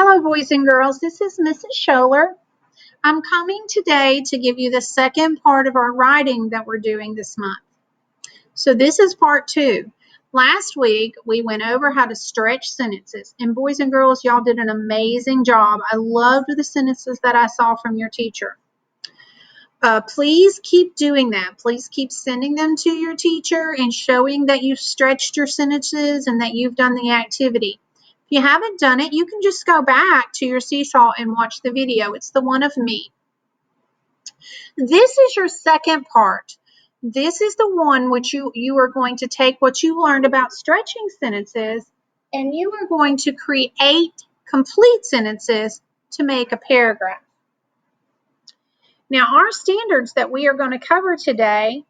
Hello, boys and girls. This is Mrs. Scholler. I'm coming today to give you the second part of our writing that we're doing this month. So this is part 2. Last week, we went over how to stretch sentences. And boys and girls, y'all did an amazing job. I loved the sentences that I saw from your teacher. Please keep doing that. Please keep sending them to your teacher and showing that you've stretched your sentences and that you've done the activity. If you haven't done it, you can just go back to your Seesaw and watch the video. It's the one of me. This is your second part. This is the one which you are going to take what you learned about stretching sentences and you are going to create complete sentences to make a paragraph. Now, our standards that we are going to cover today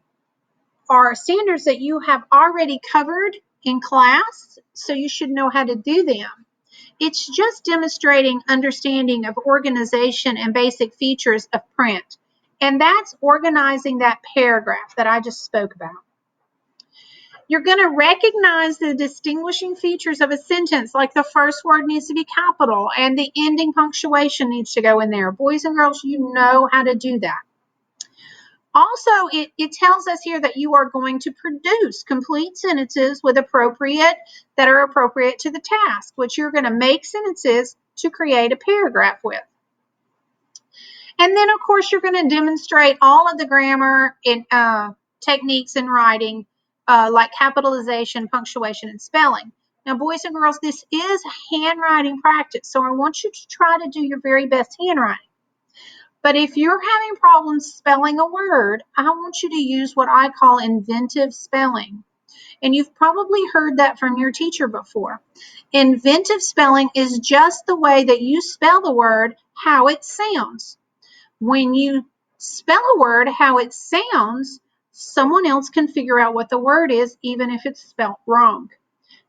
are standards that you have already covered in class, so you should know how to do them. It's just demonstrating understanding of organization and basic features of print, and that's organizing that paragraph that I just spoke about. You're going to recognize the distinguishing features of a sentence, like the first word needs to be capital and the ending punctuation needs to go in there. Boys and girls, you know how to do that. Also, it tells us here that you are going to produce complete sentences that are appropriate to the task, which you're going to make sentences to create a paragraph with. And then, of course, you're going to demonstrate all of the grammar and techniques in writing, like capitalization, punctuation, and spelling. Now, boys and girls, this is handwriting practice, so I want you to try to do your very best handwriting. But if you're having problems spelling a word, I want you to use what I call inventive spelling. And you've probably heard that from your teacher before. Inventive spelling is just the way that you spell the word how it sounds. When you spell a word how it sounds, someone else can figure out what the word is, even if it's spelt wrong.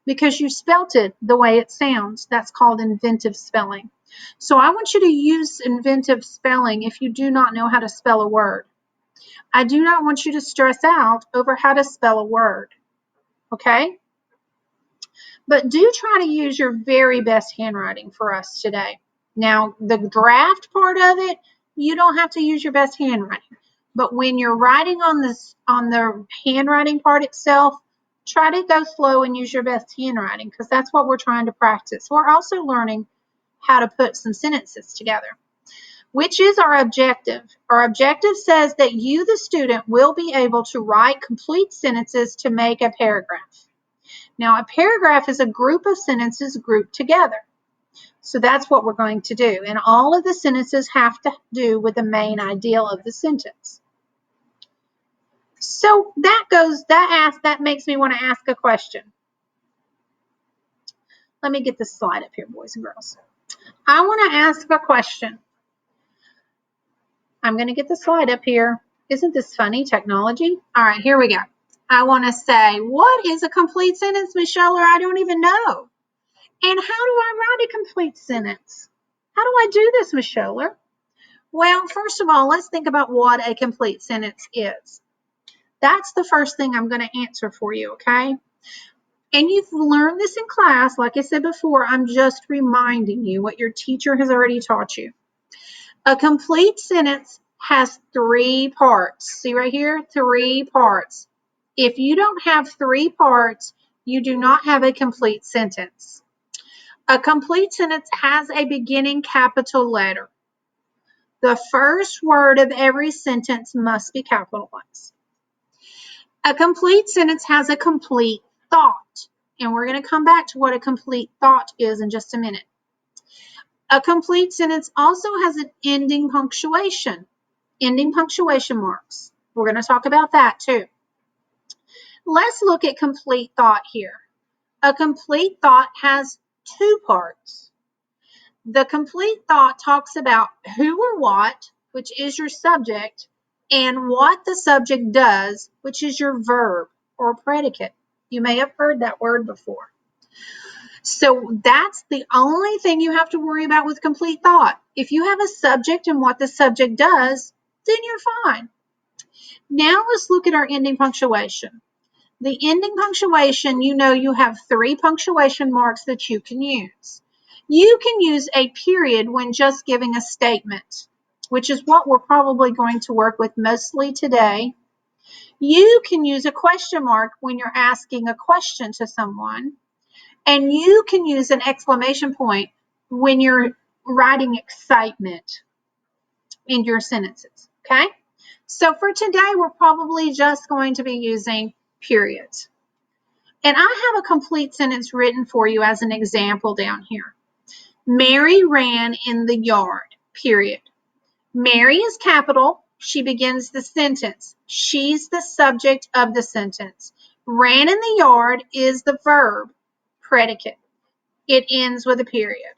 Because you spelt it the way it sounds. That's called inventive spelling. So I want you to use inventive spelling if you do not know how to spell a word. I do not want you to stress out over how to spell a word, okay? But do try to use your very best handwriting for us today. Now, the draft part of it, you don't have to use your best handwriting. But when you're writing on the handwriting part itself, try to go slow and use your best handwriting because that's what we're trying to practice. We're also learning how to put some sentences together, which is our objective. Our objective says that you, the student, will be able to write complete sentences to make a paragraph. Now, a paragraph is a group of sentences grouped together. So that's what we're going to do. And all of the sentences have to do with the main idea of the sentence. So that makes me want to ask a question. Let me get this slide up here, boys and girls. I want to ask a question. I'm going to get the slide up here. Isn't this funny, technology? All right, here we go. I want to say, what is a complete sentence, Ms. Scholler? I don't even know. And how do I write a complete sentence? How do I do this, Ms. Scholler? Well, first of all, let's think about what a complete sentence is. That's the first thing I'm going to answer for you, okay? And you've learned this in class. Like I said before, I'm just reminding you what your teacher has already taught you. A complete sentence has 3 parts. See right here? 3 parts. If you don't have 3 parts, you do not have a complete sentence. A complete sentence has a beginning capital letter. The first word of every sentence must be capitalized. A complete sentence has a complete thought. And we're going to come back to what a complete thought is in just a minute. A complete sentence also has an ending punctuation marks. We're going to talk about that too. Let's look at complete thought here. A complete thought has 2 parts. The complete thought talks about who or what, which is your subject, and what the subject does, which is your verb or predicate. You may have heard that word before. So that's the only thing you have to worry about with complete thought. If you have a subject and what the subject does, then you're fine. Now let's look at our ending punctuation. The ending punctuation, you know you have 3 punctuation marks that you can use. You can use a period when just giving a statement, which is what we're probably going to work with mostly today. You can use a question mark when you're asking a question to someone. And you can use an exclamation point when you're writing excitement in your sentences, okay? So for today, we're probably just going to be using periods. And I have a complete sentence written for you as an example down here. Mary ran in the yard, period. Mary is capital. She begins the sentence. She's the subject of the sentence. Ran in the yard is the verb, predicate. It ends with a period.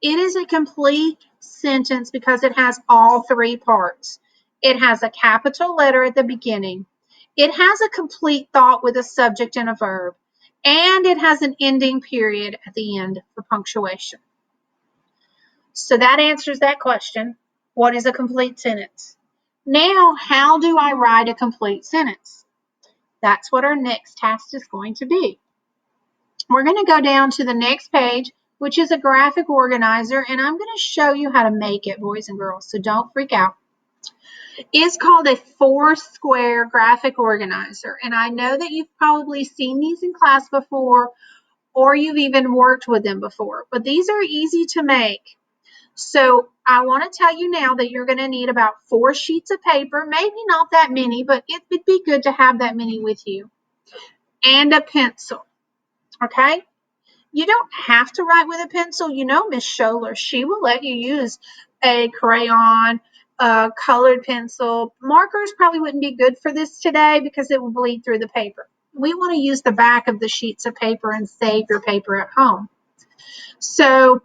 It is a complete sentence because it has all three parts. It has a capital letter at the beginning. It has a complete thought with a subject and a verb. And it has an ending period at the end for punctuation. So that answers that question. What is a complete sentence? Now, how do I write a complete sentence? That's what our next task is going to be. We're going to go down to the next page, which is a graphic organizer, and I'm going to show you how to make it, boys and girls, so don't freak out. It's called a four-square graphic organizer, and I know that you've probably seen these in class before, or you've even worked with them before, but these are easy to make. So I want to tell you now that you're going to need about 4 sheets of paper, maybe not that many, but it would be good to have that many with you, and a pencil, okay? You don't have to write with a pencil. You know Miss Scholler, she will let you use a crayon, a colored pencil. Markers probably wouldn't be good for this today because it will bleed through the paper. We want to use the back of the sheets of paper and save your paper at home. So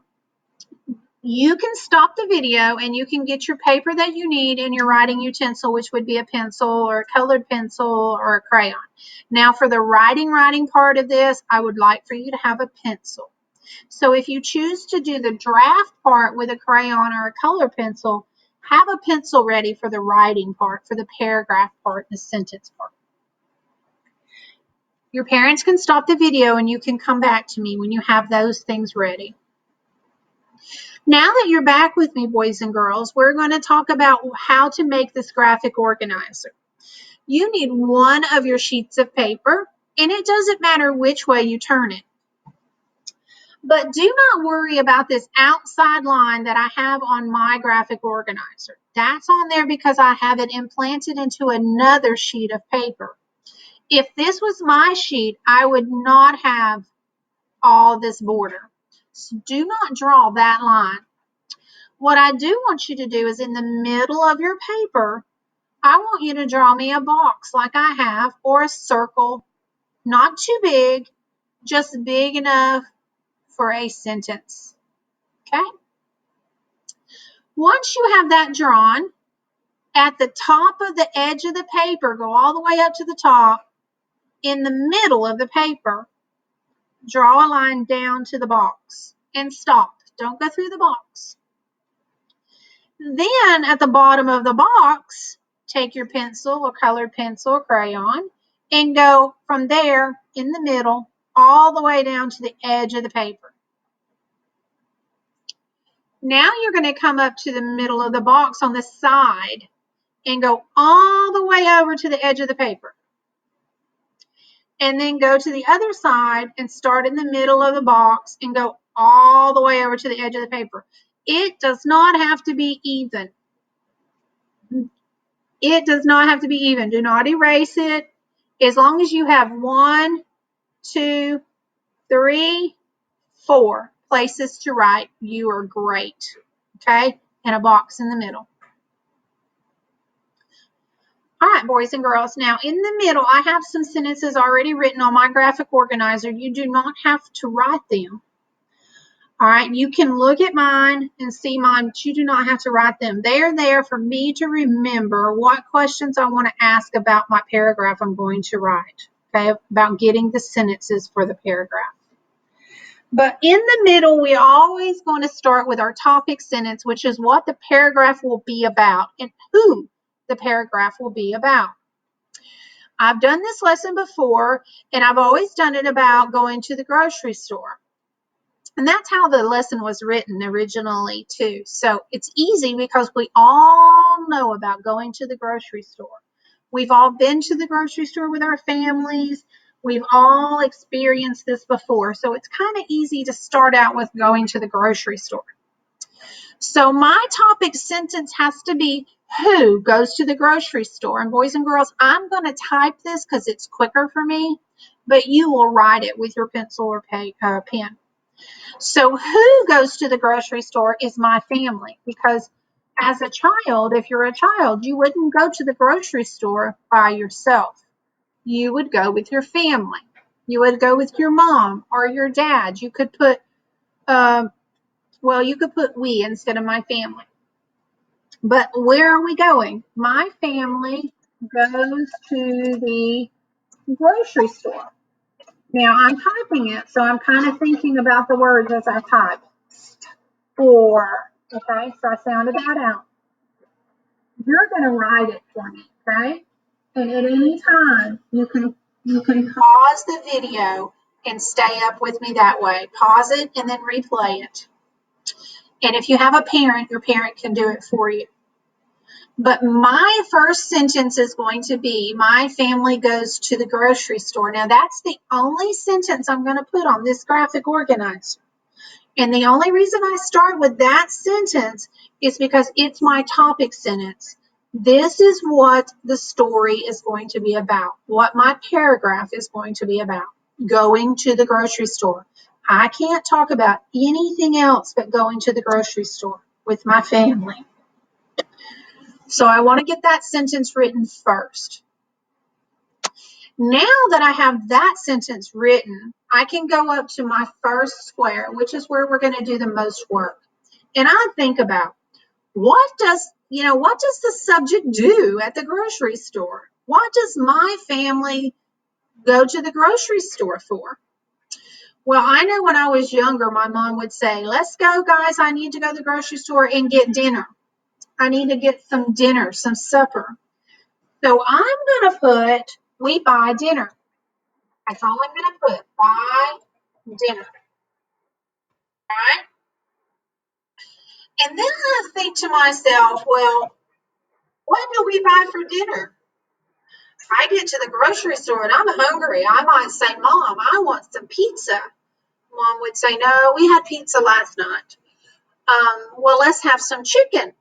you can stop the video and you can get your paper that you need and your writing utensil, which would be a pencil or a colored pencil or a crayon. Now for the writing part of this, I would like for you to have a pencil. So if you choose to do the draft part with a crayon or a color pencil, have a pencil ready for the writing part, for the paragraph part, the sentence part. Your parents can stop the video and you can come back to me when you have those things ready. Now that you're back with me, boys and girls, we're going to talk about how to make this graphic organizer. You need one of your sheets of paper, and it doesn't matter which way you turn it. But do not worry about this outside line that I have on my graphic organizer. That's on there because I have it implanted into another sheet of paper. If this was my sheet, I would not have all this border. So do not draw that line. What I do want you to do is in the middle of your paper, I want you to draw me a box like I have, or a circle, not too big, just big enough for a sentence. Okay? Once you have that drawn, at the top of the edge of the paper, go all the way up to the top, in the middle of the paper, draw a line down to the box and stop. Don't go through the box. Then at the bottom of the box, take your pencil or colored pencil or crayon and go from there in the middle all the way down to the edge of the paper. Now you're going to come up to the middle of the box on the side and go all the way over to the edge of the paper. And then go to the other side and start in the middle of the box and go all the way over to the edge of the paper. It does not have to be even. It does not have to be even. Do not erase it. As long as you have 1, 2, 3, 4 places to write, you are great. Okay? And a box in the middle. All right, boys and girls. Now, in the middle, I have some sentences already written on my graphic organizer. You do not have to write them. All right, you can look at mine and see mine, but you do not have to write them. They are there for me to remember what questions I want to ask about my paragraph I'm going to write, okay, about getting the sentences for the paragraph. But in the middle, we're always going to start with our topic sentence, which is what the paragraph will be about and who the paragraph will be about. I've done this lesson before, and I've always done it about going to the grocery store. And that's how the lesson was written originally, too. So it's easy because we all know about going to the grocery store. We've all been to the grocery store with our families. We've all experienced this before. So it's kind of easy to start out with going to the grocery store. So my topic sentence has to be who goes to the grocery store. And boys and girls, I'm going to type this because it's quicker for me, but you will write it with your pencil or pen. So who goes to the grocery store is my family, because as a child, if you're a child, you wouldn't go to the grocery store by yourself. You would go with your family. You would go with your mom or your dad. You could put, you could put we instead of my family. But where are we going? My family goes to the grocery store. Now I'm typing it, so I'm kind of thinking about the words as I type. Or, okay, so I sounded that out. You're going to write it for me, okay? And at any time, you can pause the video and stay up with me that way. Pause it and then replay it. And if you have a parent, your parent can do it for you. But my first sentence is going to be, my family goes to the grocery store. Now, that's the only sentence I'm going to put on this graphic organizer. And the only reason I start with that sentence is because it's my topic sentence. This is what the story is going to be about, what my paragraph is going to be about, going to the grocery store. I can't talk about anything else but going to the grocery store with my family. So I want to get that sentence written first. Now that I have that sentence written, I can go up to my first square, which is where we're going to do the most work. And I think about what does the subject do at the grocery store? What does my family go to the grocery store for? Well, I know when I was younger, my mom would say, let's go, guys. I need to go to the grocery store and get dinner. I need to get some dinner, some supper. So I'm going to put, we buy dinner. That's all I'm going to put, buy dinner. All right? And then I think to myself, well, what do we buy for dinner? I get to the grocery store and I'm hungry. I might say, Mom, I want some pizza. Mom would say, no, we had pizza last night. Well, let's have some chicken.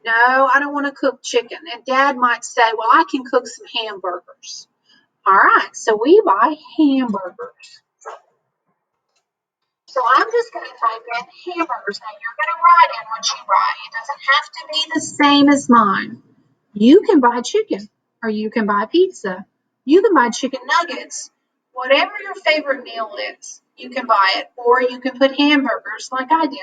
No, I don't want to cook chicken. And Dad might say, well, I can cook some hamburgers. All right, so we buy hamburgers. So I'm just going to type in hamburgers. Now you're going to write in what you write. It doesn't have to be the same as mine. You can buy chicken, or you can buy pizza. You can buy chicken nuggets. Whatever your favorite meal is, you can buy it, or you can put hamburgers like I did.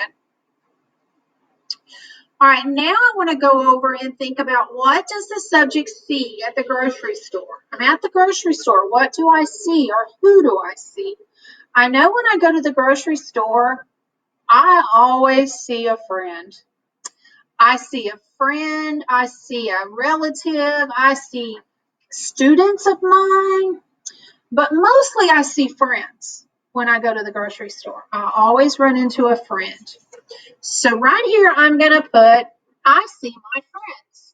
All right, now I want to go over and think about, what does the subject see at the grocery store? I'm at the grocery store. What do I see, or who do I see? I know when I go to the grocery store, I always see a friend. I see a friend, I see a relative, I see students of mine, but mostly I see friends when I go to the grocery store. I always run into a friend. So right here, I'm going to put, I see my friends.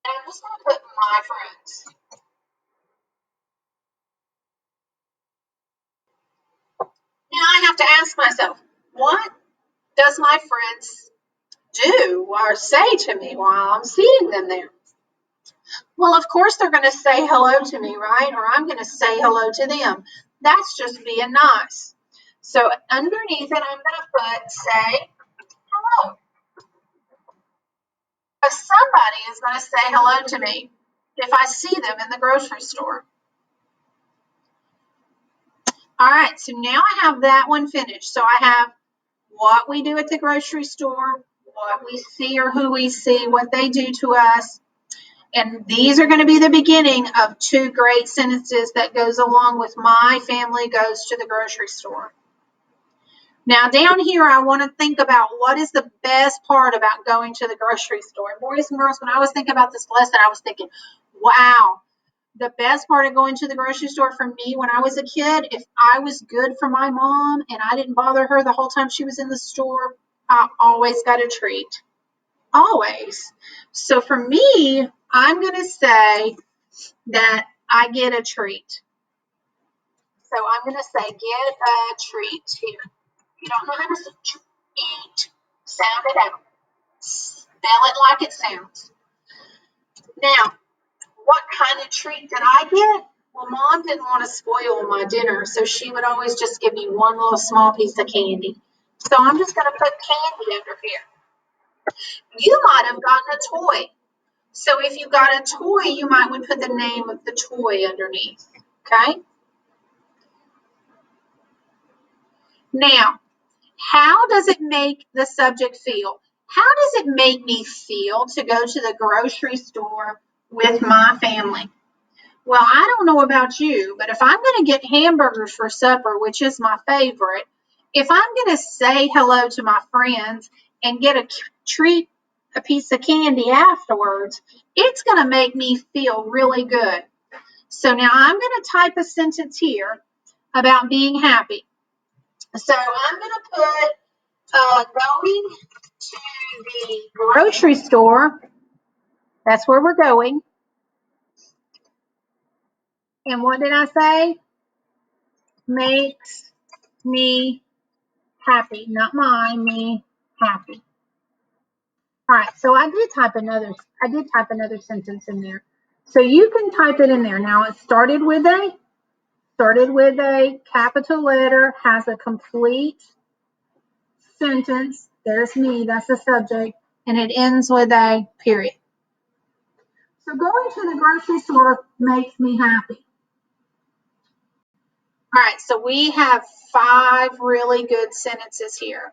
And I'm just going to put my friends. Now I have to ask myself, what does my friends do or say to me while I'm seeing them there? Well, of course they're going to say hello to me, right? Or I'm going to say hello to them. That's just being nice. So underneath it, I'm going to put say hello. Because somebody is going to say hello to me if I see them in the grocery store. All right, so now I have that one finished. So I have what we do at the grocery store, what we see or who we see, what they do to us. And these are going to be the beginning of two great sentences that goes along with my family goes to the grocery store. Now down here, I want to think about what is the best part about going to the grocery store. And boys and girls, when I was thinking about this lesson, I was thinking, wow, The best part of going to the grocery store for me when I was a kid, if I was good for my mom and I didn't bother her the whole time she was in the store, I always got a treat. Always. So for me, I'm going to say that I get a treat. So I'm going to say get a treat here. If you don't know how to eat, sound it out. Spell it like it sounds. Now, what kind of treat did I get? Well, Mom didn't want to spoil my dinner, so she would always just give me one little small piece of candy. So I'm just going to put candy under here. You might have gotten a toy. So if you got a toy, you might want to put the name of the toy underneath. Okay? Now, how does it make the subject feel? How does it make me feel to go to the grocery store with my family? Well, I don't know about you, but if I'm going to get hamburgers for supper, which is my favorite, if I'm going to say hello to my friends and get a treat, a piece of candy afterwards, it's going to make me feel really good. So now I'm going to type a sentence here about being happy. So I'm going to put going to the grocery store. That's where we're going. And what did I say? Makes me happy. Not mine, me happy. All right, so I did type another sentence in there. So you can type it in there. Now it started with a capital letter, has a complete sentence. There's me, that's the subject, and it ends with a period. So going to the grocery store makes me happy. All right, so we have 5 really good sentences here.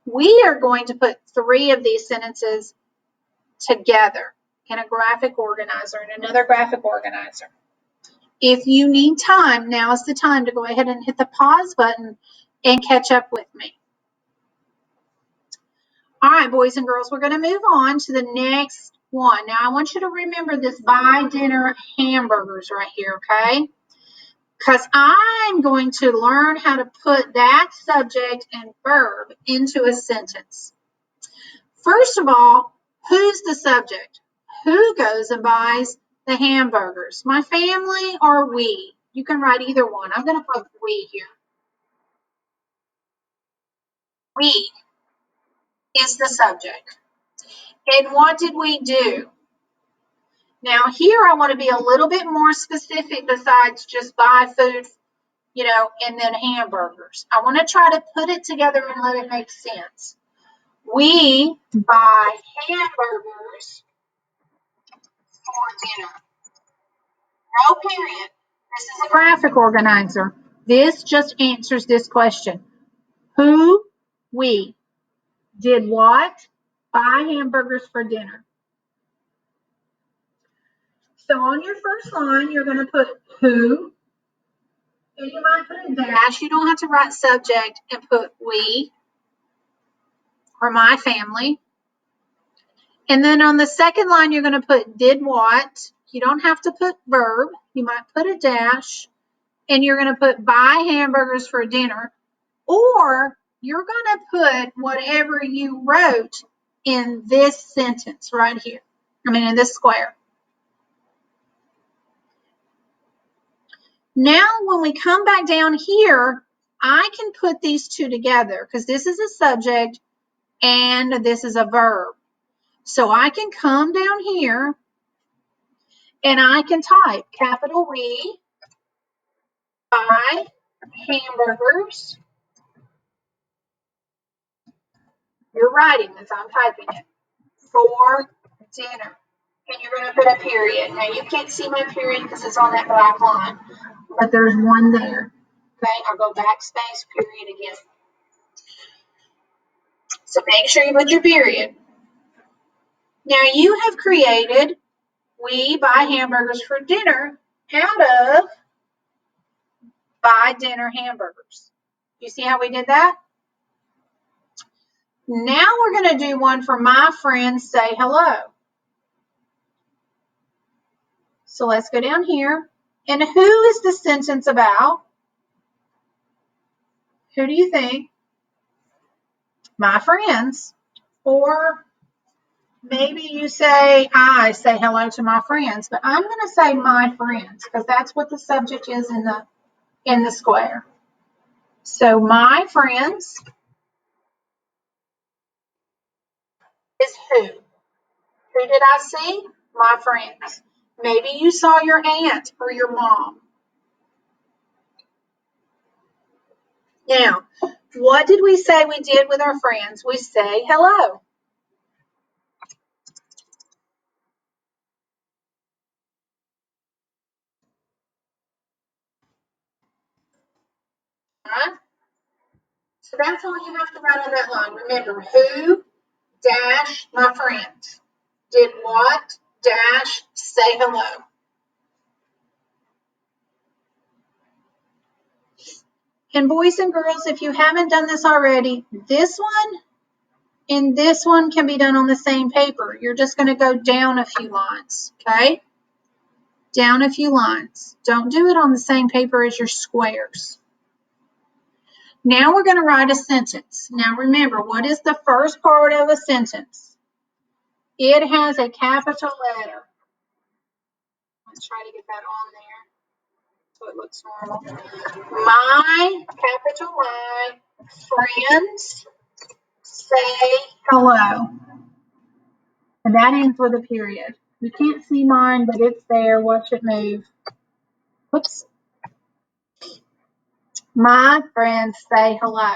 We are going to put 3 of these sentences together in a graphic organizer and another graphic organizer. If you need time, now is the time to go ahead and hit the pause button and catch up with me. All right, boys and girls, we're going to move on to the next one. Now, I want you to remember this buy dinner hamburgers right here, okay? Because I'm going to learn how to put that subject and verb into a sentence. First of all, who's the subject? Who goes and buys the hamburgers? My family or we? You can write either one. I'm going to put we here. We is the subject. And what did we do? Now here I want to be a little bit more specific besides just buy food, and then hamburgers. I want to try to put it together and let it make sense. We buy hamburgers for dinner. No period. This is a graphic organizer. This just answers this question. Who, we, did what? Buy hamburgers for dinner. So on your first line, you're going to put who, and you might put a dash. You don't have to write subject and put we or my family. And then on the second line, you're going to put did what. You don't have to put verb. You might put a dash. And you're going to put buy hamburgers for dinner. Or you're going to put whatever you wrote in this sentence right here. In this square. Now, when we come back down here, I can put these two together because this is a subject and this is a verb. So I can come down here and I can type capital we buy hamburgers. You're writing this, I'm typing it, for dinner. And you're going to put a period. Now, you can't see my period because it's on that black line, but there's one there. Okay, I'll go backspace, period again. So make sure you put your period. Now, you have created we buy hamburgers for dinner out of buy dinner hamburgers. You see how we did that? Now we're going to do one for my friends say hello. So let's go down here. And who is the sentence about? Who do you think? My friends. Or maybe you say, I say hello to my friends, but I'm going to say my friends because that's what the subject is in the square. So my friends is who? Who did I see? My friends. Maybe you saw your aunt or your mom. Now, what did we say we did with our friends? We say hello. Right? So that's all you have to write on that line. Remember, who dash my friends did what dash say hello. And boys and girls, if you haven't done this already, this one and this one can be done on the same paper. You're just going to go down a few lines, okay? Down a few lines. Don't do it on the same paper as your squares. Now we're going to write a sentence. Now remember, what is the first part of a sentence? It has a capital letter. Let's try to get that on there so it looks normal. My, capital Y, friends say hello. And that ends with a period. You can't see mine, but it's there. Watch it move. Whoops. My friends say hello.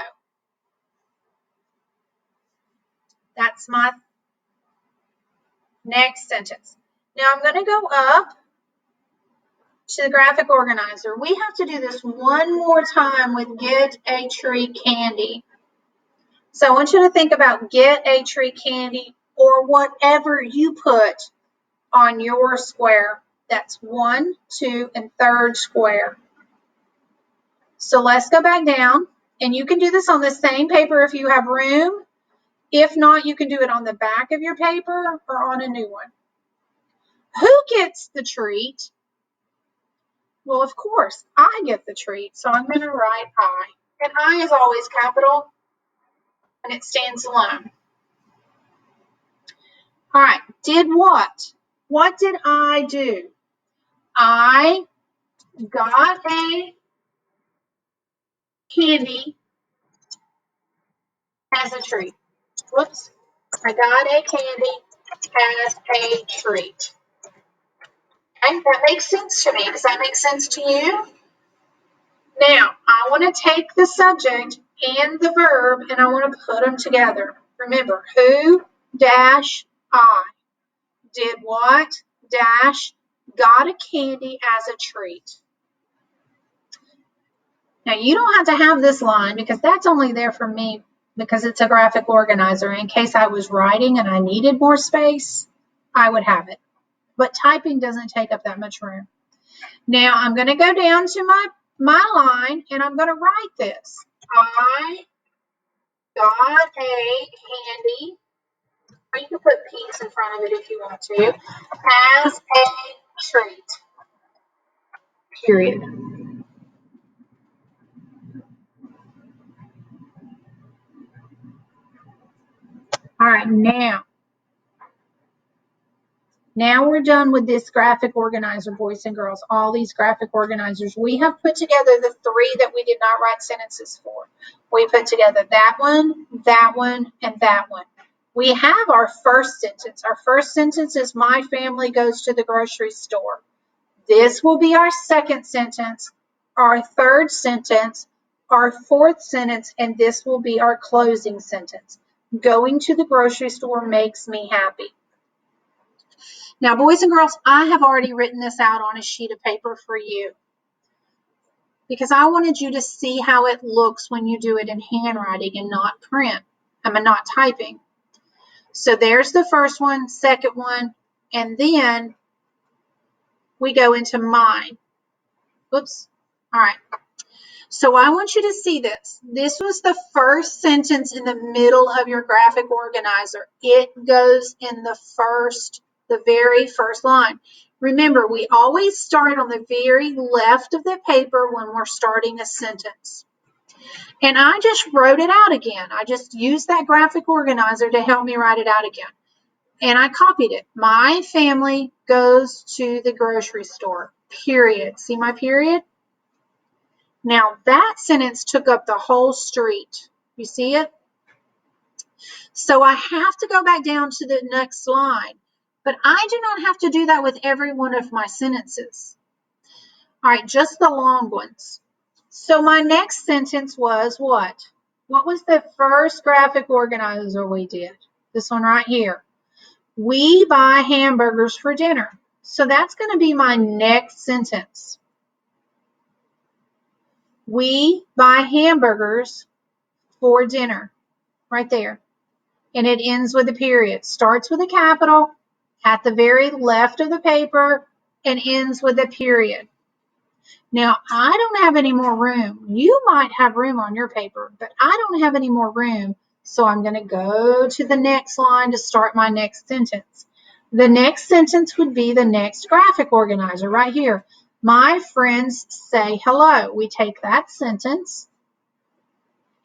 That's my next sentence. Now I'm going to go up to the graphic organizer. We have to do this one more time with Get a Tree Candy. So I want you to think about Get a Tree Candy or whatever you put on your square. That's 1, 2, and 3rd square. So let's go back down, and you can do this on the same paper if you have room. If not, you can do it on the back of your paper or on a new one. Who gets the treat? Well, of course, I get the treat, so I'm going to write I. And I is always capital, and it stands alone. All right, did what? What did I do? I got a candy as a treat. Whoops. I got a candy as a treat. Okay, that makes sense to me. Does that make sense to you? Now, I want to take the subject and the verb and I want to put them together. Remember, who dash I did what dash got a candy as a treat. Now, you don't have to have this line because that's only there for me because it's a graphic organizer. In case I was writing and I needed more space, I would have it. But typing doesn't take up that much room. Now, I'm going to go down to my line and I'm going to write this. I got a candy, or you can put P's in front of it if you want to, as a treat, period. All right, now we're done with this graphic organizer, boys and girls, all these graphic organizers. We have put together the 3 that we did not write sentences for. We put together that one, and that one. We have our first sentence. Our first sentence is my family goes to the grocery store. This will be our second sentence, our third sentence, our fourth sentence, and this will be our closing sentence. Going to the grocery store makes me happy. Now, boys and girls, I have already written this out on a sheet of paper for you because I wanted you to see how it looks when you do it in handwriting and not print. Not typing. So there's the first one, second one, and then we go into mine. Oops. All right. So I want you to see this. This was the first sentence in the middle of your graphic organizer. It goes in the very first line. Remember, we always start on the very left of the paper when we're starting a sentence. And I just wrote it out again. I just used that graphic organizer to help me write it out again. And I copied it. My family goes to the grocery store, period. See my period? Now that sentence took up the whole street. You see it? So I have to go back down to the next line. But I do not have to do that with every one of my sentences. All right, just the long ones. So my next sentence was what? What was the first graphic organizer we did? This one right here. We buy hamburgers for dinner. So that's going to be my next sentence. We buy hamburgers for dinner. Right there. And it ends with a period. Starts with a capital at the very left of the paper and ends with a period. Now, I don't have any more room. You might have room on your paper, but I don't have any more room. So I'm going to go to the next line to start my next sentence. The next sentence would be the next graphic organizer right here. My friends say hello. We take that sentence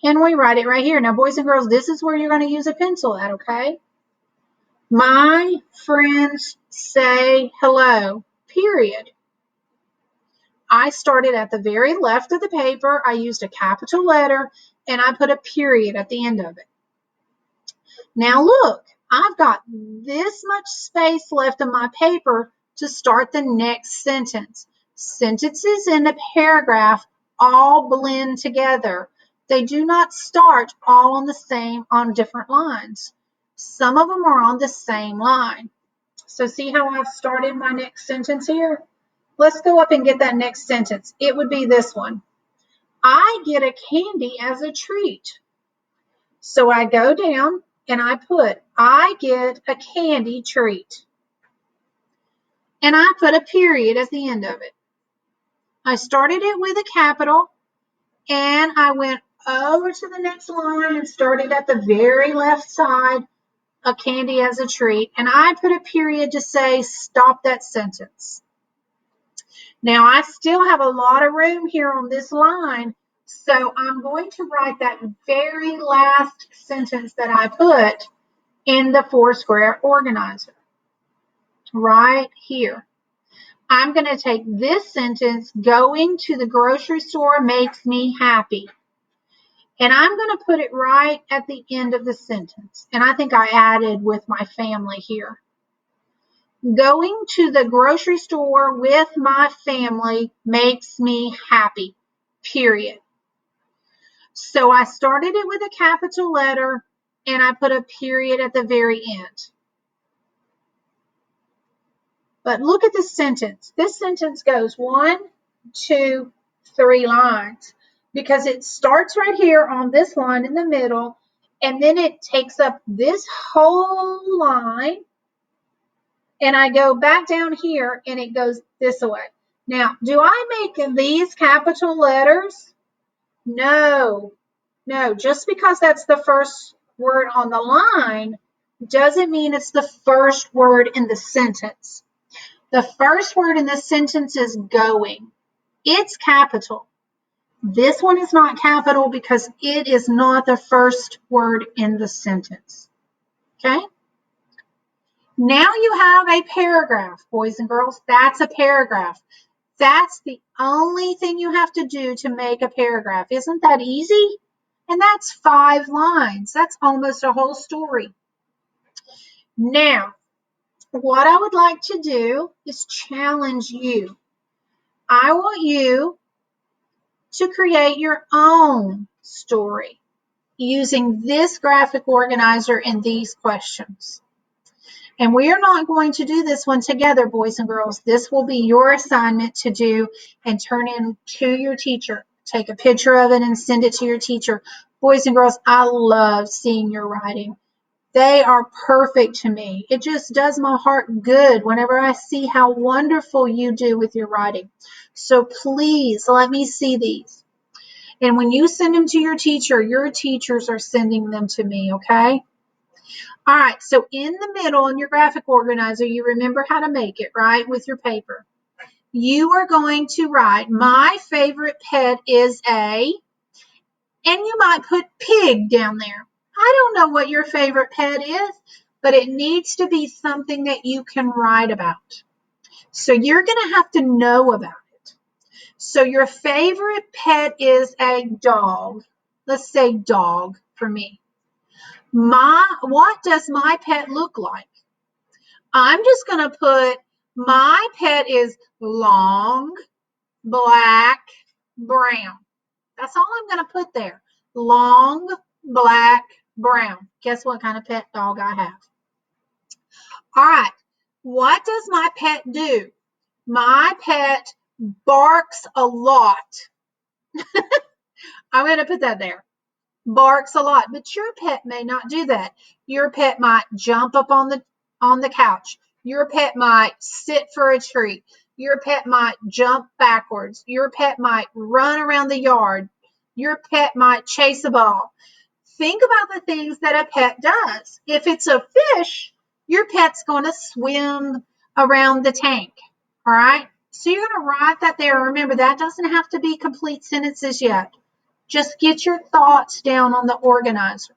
and we write it right here. Now, boys and girls, this is where you're going to use a pencil at, okay? My friends say hello, period. I started at the very left of the paper. I used a capital letter, and I put a period at the end of it. Now look, I've got this much space left in my paper to start the next sentence. Sentences in a paragraph all blend together. They do not start all on different lines. Some of them are on the same line. So see how I've started my next sentence here? Let's go up and get that next sentence. It would be this one. I get a candy as a treat. So I go down and I put, I get a candy treat. And I put a period at the end of it. I started it with a capital and I went over to the next line and started at the very left side, a candy as a treat. And I put a period to say, stop that sentence. Now, I still have a lot of room here on this line, so I'm going to write that very last sentence that I put in the four-square organizer right here. I'm going to take this sentence, going to the grocery store makes me happy. And I'm going to put it right at the end of the sentence. And I think I added with my family here. Going to the grocery store with my family makes me happy, period. So I started it with a capital letter and I put a period at the very end. But look at this sentence. This sentence goes 1, 2, 3 lines because it starts right here on this line in the middle and then it takes up this whole line. And I go back down here and it goes this way. Now, do I make these capital letters? No. Just because that's the first word on the line doesn't mean it's the first word in the sentence. The first word in the sentence is going. It's capital. This one is not capital because it is not the first word in the sentence. Okay? Now you have a paragraph, boys and girls. That's a paragraph. That's the only thing you have to do to make a paragraph. Isn't that easy? And that's 5 lines. That's almost a whole story. Now, what I would like to do is challenge you. I want you to create your own story using this graphic organizer and these questions. And we are not going to do this one together, boys and girls. This will be your assignment to do and turn in to your teacher. Take a picture of it and send it to your teacher. Boys and girls, I love seeing your writing. They are perfect to me. It just does my heart good whenever I see how wonderful you do with your writing. So please let me see these. And when you send them to your teacher, your teachers are sending them to me, okay? All right, so in the middle in your graphic organizer, you remember how to make it, right, with your paper. You are going to write, my favorite pet is a, and you might put pig down there. I don't know what your favorite pet is, but it needs to be something that you can write about. So you're going to have to know about it. So your favorite pet is a dog. Let's say dog for me. What does my pet look like? I'm just going to put my pet is long, black, brown. That's all I'm going to put there. Long, black, brown. Guess what kind of pet dog I have? All right. What does my pet do? My pet barks a lot. I'm going to put that there. Barks a lot, but your pet may not do that. Your pet might jump up on the couch. Your pet might sit for a treat. Your pet might jump backwards. Your pet might run around the yard. Your pet might chase a ball. Think about the things that a pet does. If it's a fish, your pet's going to swim around the tank. All right? So you're going to write that there. Remember, that doesn't have to be complete sentences yet. Just get your thoughts down on the organizer.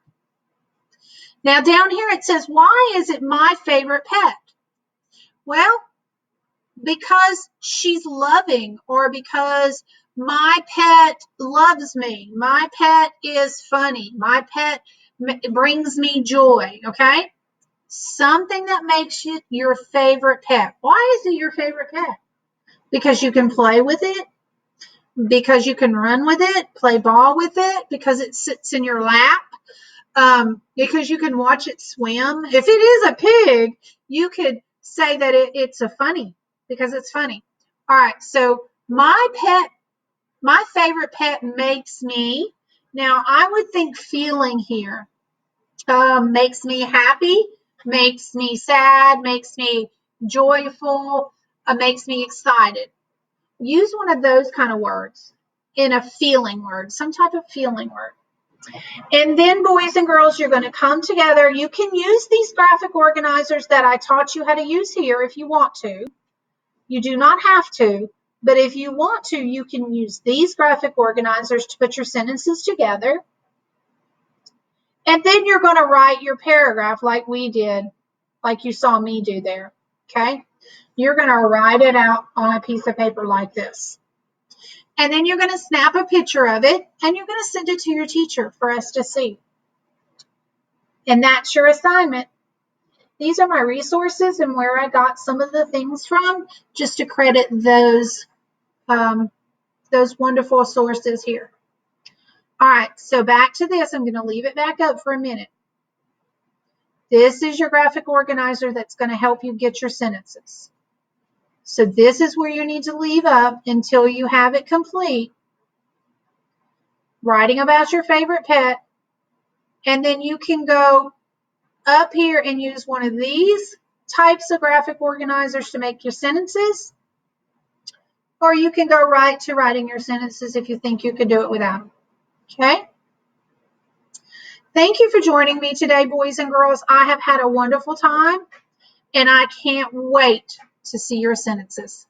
Now down here it says, why is it my favorite pet? Well, because she's loving, or because my pet loves me. My pet is funny. My pet brings me joy, okay? Something that makes you your favorite pet. Why is it your favorite pet? Because you can play with it, because you can run with it, play ball with it, because it sits in your lap, because you can watch it swim. If it is a pig, you could say that it's a funny, because it's funny. All right, so my favorite pet makes me, now I would think feeling here, makes me happy, makes me sad, makes me joyful, makes me excited. Use one of those kind of words in a feeling word, some type of feeling word. And then, boys and girls, you're going to come together. You can use these graphic organizers that I taught you how to use here if you want to. You do not have to, but if you want to, you can use these graphic organizers to put your sentences together. And then you're going to write your paragraph like we did, like you saw me do there, okay? You're going to write it out on a piece of paper like this. And then you're going to snap a picture of it, and you're going to send it to your teacher for us to see. And that's your assignment. These are my resources and where I got some of the things from, just to credit those wonderful sources here. All right, so back to this. I'm going to leave it back up for a minute. This is your graphic organizer that's going to help you get your sentences. So this is where you need to leave up until you have it complete. Writing about your favorite pet. And then you can go up here and use one of these types of graphic organizers to make your sentences. Or you can go right to writing your sentences if you think you could do it without them. Okay? Thank you for joining me today, boys and girls. I have had a wonderful time, and I can't wait to see your sentences.